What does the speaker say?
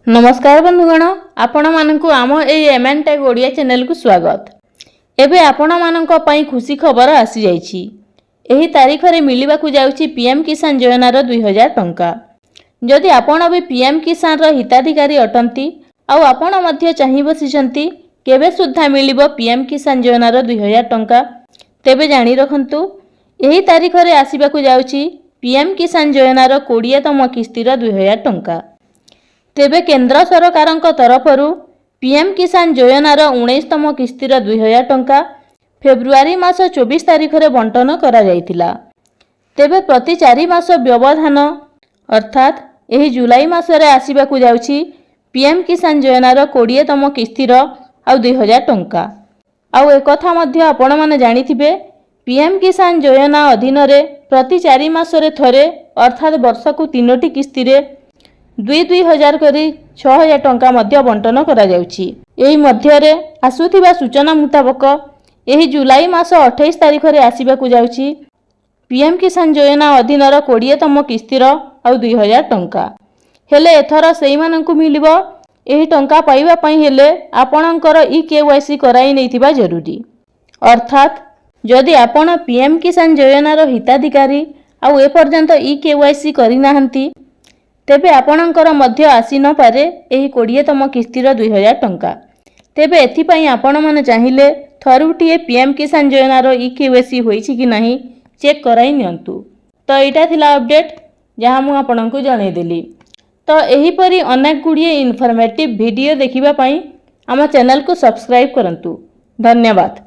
नमस्कार बंधुगण, आपण मानकु आम एमएन टेक ओडिया चैनल को स्वागत। एबे आपण मानक पई खुशी खबर आसी जाइछि। एही तारीख रे मिलिबा को जाउछि पीएम किसान योजनार 2000 टंका। जदि आपण भी पीएम किसान रो हिताधिकारी अटंती आउ आपण मध्य चाहि बसिछंती केबे सुद्धा मिलिबो पीएम किसान योजनार 2000 टंका, तेबे जानि रखंतु एही तारीख रे आसीबा को जाउछि पीएम किसान योजनार 20तम किस्तीर 2000 टंका। तेबे केंद्र सरकारक तरफरु पीएम किसान योजनार 19तम किस्तीर 2000 टंका फेब्रुआरी मास 24 तारीख रे बंटन करा जायतिला। तेबे प्रति 4 मास व्यवधान अर्थात एही जुलाई मास रे आसीबा को जाउछि पीएम किसान योजनार 20तम किस्तीर आ 2000 टंका। आउ एक कथा मध्य आपण माने जानिथिबे पीएम किसान योजना अधीन रे प्रति 4 मास रे थरे अर्थात वर्षकु 3टी किस्ती रे 2,000 करी 6,000 टंका मध्य बंटन करा जाउछि। एही मध्य रे आसुथिबा सूचना मुताबक एही जुलाई मास 28 तारीख रे आसीबा को जाउछि पीएम किसान योजना अधीनर 20तम किस्तीर आ 2,000 टंका। हेले एथर सेही मानकु मिलिबो एही टंका पाइबा पई हेले आपणकर केवाईसी कराई नैथिबा जरूरी। अर्थात जदि आपण पीएम किसान योजनार हिताधिकारी आ ए पर्यंत केवाईसी करि नाहंती तेबे आपणकर मध्य आसी न पारे एही 20तम किस्तीर 2000 टंका। तेबे एथिपई आपण माने चाहिले थरुटिए पीएम किसान योजनार केवाईसी होईछि कि नाही चेक कराई नियंतु। तो एटा थिला अपडेट जहाँ मु आपनकु जणाई देली। तो एही परी अनेक गुड़िए इनफॉर्मेटिव वीडियो देखिबा पई आम चैनल को सब्सक्राइब करंतु। धन्यवाद।